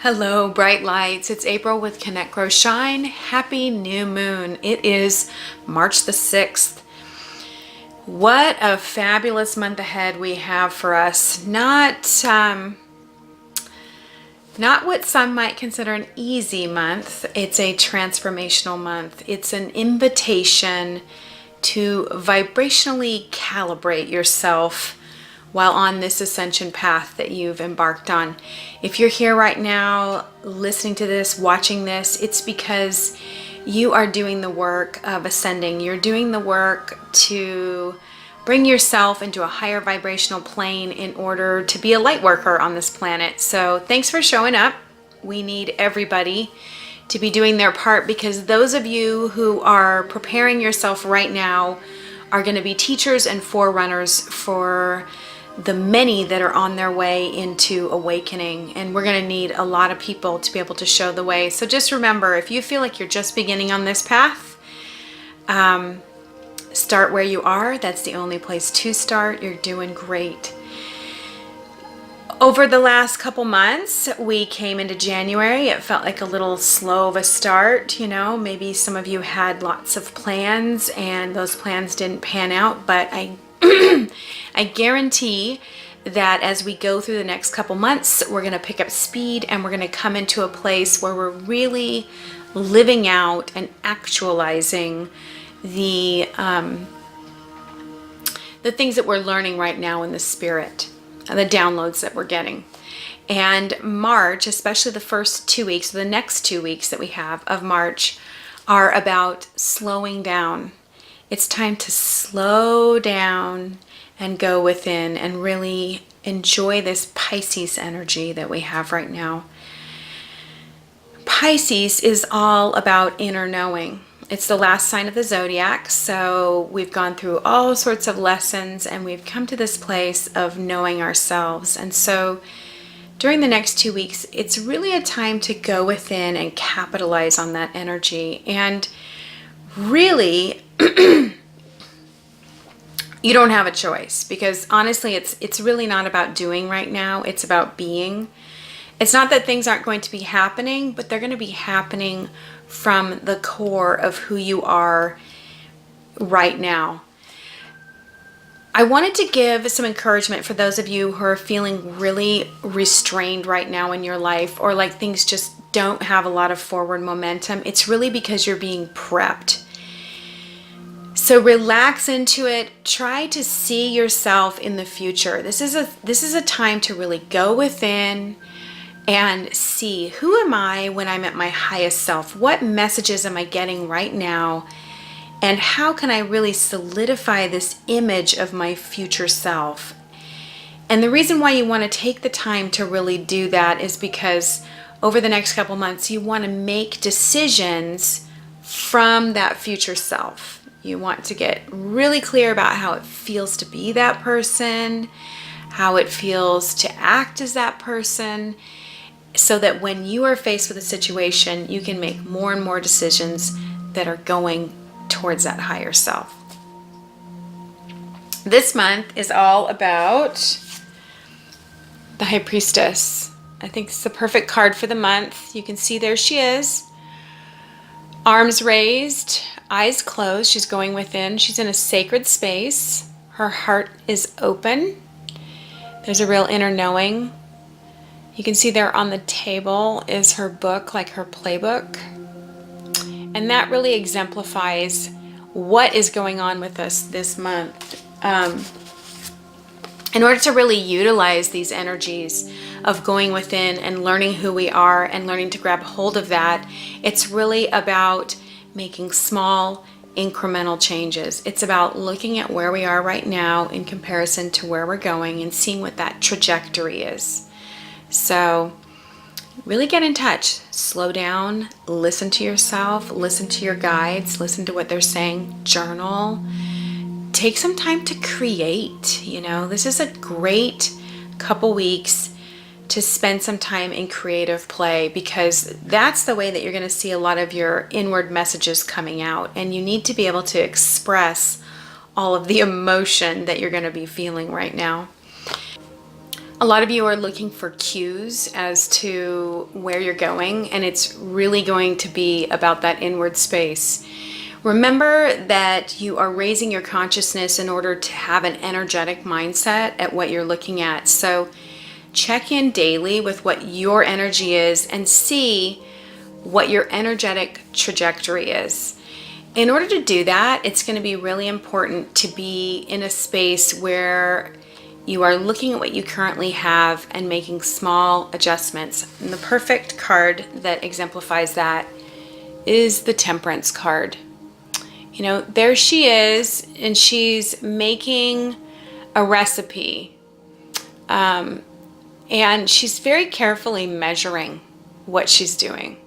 Hello, bright lights. It's April with Connect, Grow, Shine. Happy new moon. It is March the 6th. What a fabulous month ahead we have for us. Not what some might consider an easy month. It's a transformational month. It's an invitation to vibrationally calibrate yourself while on this ascension path that you've embarked on. If you're here right now, listening to this, watching this, it's because you are doing the work of ascending. You're doing the work to bring yourself into a higher vibrational plane in order to be a light worker on this planet. So thanks for showing up. We need everybody to be doing their part, because those of you who are preparing yourself right now are going to be teachers and forerunners for the many that are on their way into awakening, and we're going to need a lot of people to be able to show the way. So just remember, if you feel like you're just beginning on this path, start where you are. That's the only place to start. You're doing great. Over the last couple months, we came into January. It felt like a little slow of a start. You know, maybe some of you had lots of plans and those plans didn't pan out, but I guarantee that as we go through the next couple months, we're going to pick up speed and we're going to come into a place where we're really living out and actualizing the things that we're learning right now in the spirit, the downloads that we're getting. And March, especially the first 2 weeks, the next 2 weeks that we have of March, are about slowing down. It's time to slow down and go within and really enjoy this Pisces energy that we have right now. Pisces is all about inner knowing. It's the last sign of the zodiac, so we've gone through all sorts of lessons and we've come to this place of knowing ourselves. And so during the next 2 weeks, it's really a time to go within and capitalize on that energy. And really, you don't have a choice, because honestly, it's really not about doing right now. It's about being. It's not that things aren't going to be happening, but they're going to be happening from the core of who you are right now. I wanted to give some encouragement for those of you who are feeling really restrained right now in your life, or like things just don't have a lot of forward momentum. It's really because you're being prepped. So relax into it. Try to see yourself in the future. This is a time to really go within and see, who am I when I'm at my highest self? What messages am I getting right now? And how can I really solidify this image of my future self? And the reason why you want to take the time to really do that is because over the next couple months, you want to make decisions from that future self. You want to get really clear about how it feels to be that person, how it feels to act as that person, so that when you are faced with a situation, you can make more and more decisions that are going towards that higher self. This month is all about the High Priestess. I think it's the perfect card for the month. You can see there she is. Arms raised, eyes closed. She's going within. She's in a sacred space. Her heart is open. There's a real inner knowing. You can see there on the table is her book, like her playbook. And that really exemplifies what is going on with us this month. In order to really utilize these energies of going within and learning who we are and learning to grab hold of that, it's really about making small incremental changes. It's about looking at where we are right now in comparison to where we're going and seeing what that trajectory is. So really get in touch, slow down, listen to yourself, listen to your guides, listen to what they're saying, journal, take some time to create. You know, this is a great couple weeks to spend some time in creative play, because that's the way that you're going to see a lot of your inward messages coming out, and you need to be able to express all of the emotion that you're going to be feeling right now. A lot of you are looking for cues as to where you're going, and it's really going to be about that inward space. Remember that you are raising your consciousness in order to have an energetic mindset at what you're looking at. So check in daily with what your energy is and see what your energetic trajectory is. In order to do that, it's going to be really important to be in a space where you are looking at what you currently have and making small adjustments. And the perfect card that exemplifies that is the Temperance card. You know, there she is, and she's making a recipe. And she's very carefully measuring what she's doing.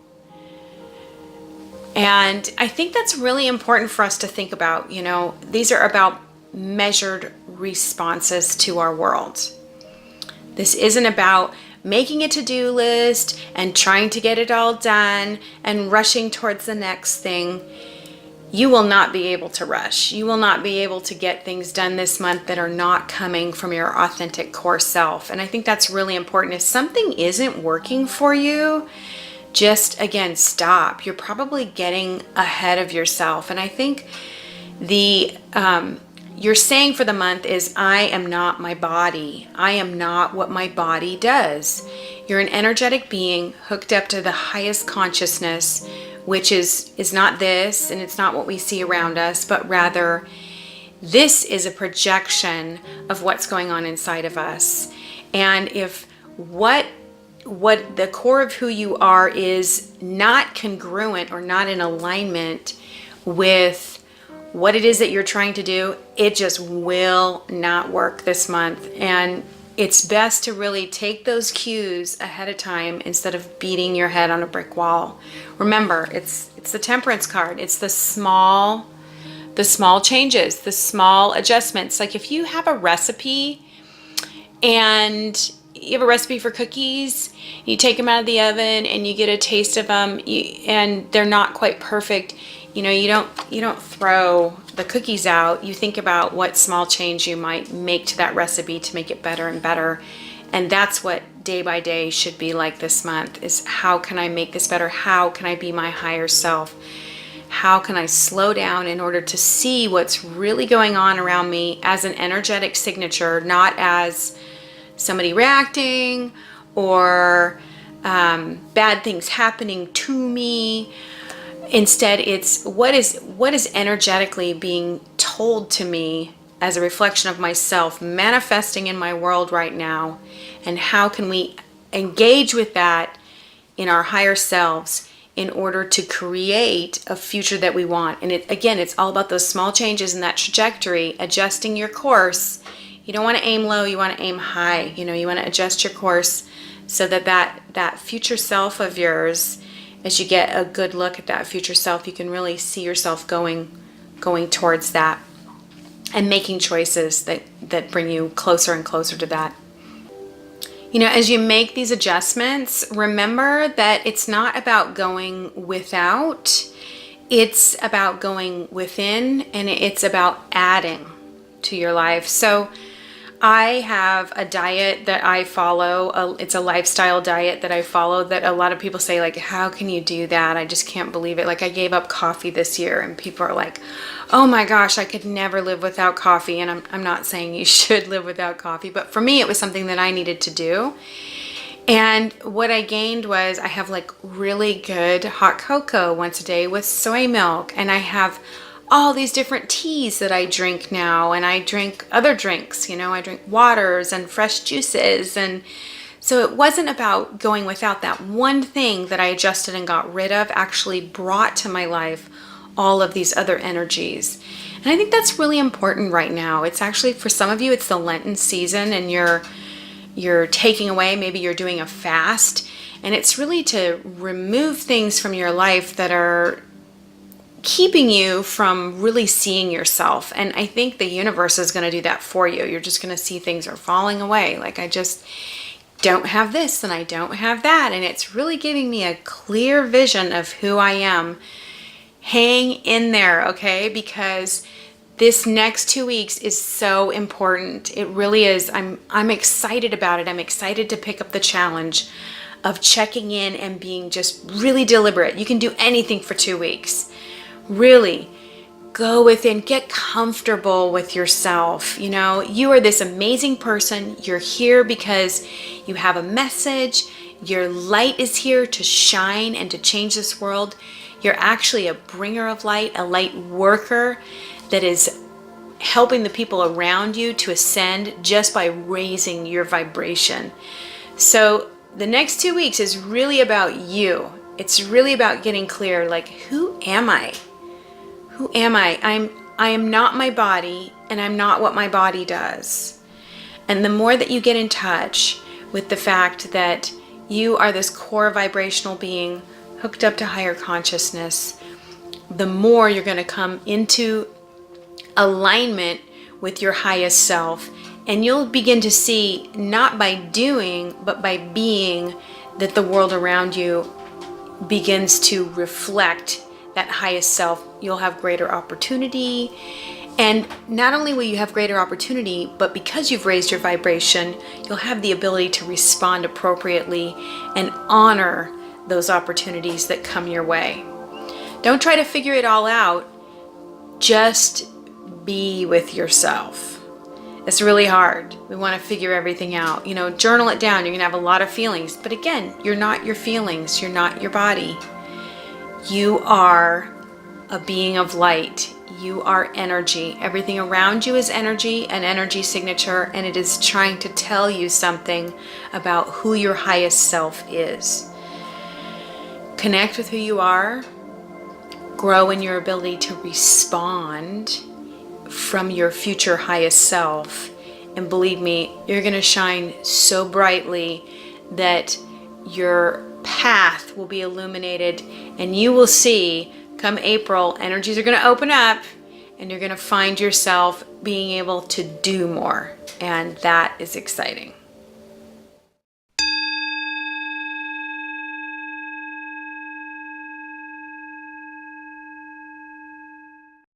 And I think that's really important for us to think about. You know, these are about measured responses to our world. This isn't about making a to-do list and trying to get it all done and rushing towards the next thing. You will not be able to rush. You will not be able to get things done this month that are not coming from your authentic core self. And I think that's really important. If something isn't working for you, just again, stop. You're probably getting ahead of yourself. And I think your saying for the month is, I am not my body. I am not what my body does. You're an energetic being hooked up to the highest consciousness, which is not this, and it's not what we see around us, but rather this is a projection of what's going on inside of us. And if what the core of who you are is not congruent or not in alignment with what it is that you're trying to do, it just will not work this month. And it's best to really take those cues ahead of time instead of beating your head on a brick wall. Remember, it's the Temperance card. It's the small changes, the small adjustments. Like if you have a recipe and you have a recipe for cookies, you take them out of the oven and you get a taste of them, and they're not quite perfect. You know, you don't throw the cookies out. You think about what small change you might make to that recipe to make it better and better. And that's what day by day should be like this month, is how can I make this better? How can I be my higher self? How can I slow down in order to see what's really going on around me as an energetic signature, not as somebody reacting or bad things happening to me. Instead, it's what is energetically being told to me as a reflection of myself manifesting in my world right now, and how can we engage with that in our higher selves in order to create a future that we want. And it's all about those small changes in that trajectory, adjusting your course. You don't want to aim low, you want to aim high. You know, you want to adjust your course so that future self of yours, as you get a good look at that future self, you can really see yourself going towards that and making choices that bring you closer and closer to that. You know, as you make these adjustments, remember that it's not about going without, it's about going within, and it's about adding to your life. So I have a diet that I follow. It's a lifestyle diet that I follow that a lot of people say, like, how can you do that? I just can't believe it. Like, I gave up coffee this year, and people are like, oh my gosh, I could never live without coffee. And I'm not saying you should live without coffee, but for me, it was something that I needed to do. And what I gained was I have like really good hot cocoa once a day with soy milk, and I have all these different teas that I drink now, and I drink other drinks, you know, I drink waters and fresh juices. And so it wasn't about going without. That one thing that I adjusted and got rid of actually brought to my life all of these other energies. And I think that's really important right now. It's actually, for some of you, it's the Lenten season, and you're taking away, maybe you're doing a fast, and it's really to remove things from your life that are keeping you from really seeing yourself. And I think the universe is going to do that for you. You're just going to see things are falling away. Like, I just don't have this and I don't have that. And it's really giving me a clear vision of who I am. Hang in there, okay? Because this next 2 weeks is so important. It really is. I'm excited about it. I'm excited to pick up the challenge of checking in and being just really deliberate. You can do anything for 2 weeks. Really go within, get comfortable with yourself. You know, you are this amazing person. You're here because you have a message. Your light is here to shine and to change this world. You're actually a bringer of light, a light worker that is helping the people around you to ascend just by raising your vibration. So the next 2 weeks is really about you. It's really about getting clear, like, who am I? Who am I? I am not my body, and I'm not what my body does. And the more that you get in touch with the fact that you are this core vibrational being hooked up to higher consciousness, the more you're going to come into alignment with your highest self. And you'll begin to see, not by doing, but by being, that the world around you begins to reflect that highest self. You'll have greater opportunity. And not only will you have greater opportunity, but because you've raised your vibration, you'll have the ability to respond appropriately and honor those opportunities that come your way. Don't try to figure it all out. Just be with yourself. It's really hard. We want to figure everything out. You know, journal it down. You're going to have a lot of feelings. But again, you're not your feelings. You're not your body. You are a being of light. You are energy. Everything around you is energy, an energy signature, and it is trying to tell you something about who your highest self is. Connect with who you are. Grow in your ability to respond from your future highest self. And believe me, you're going to shine so brightly that your path will be illuminated, and you will see, come April, energies are going to open up, and you're going to find yourself being able to do more. And that is exciting.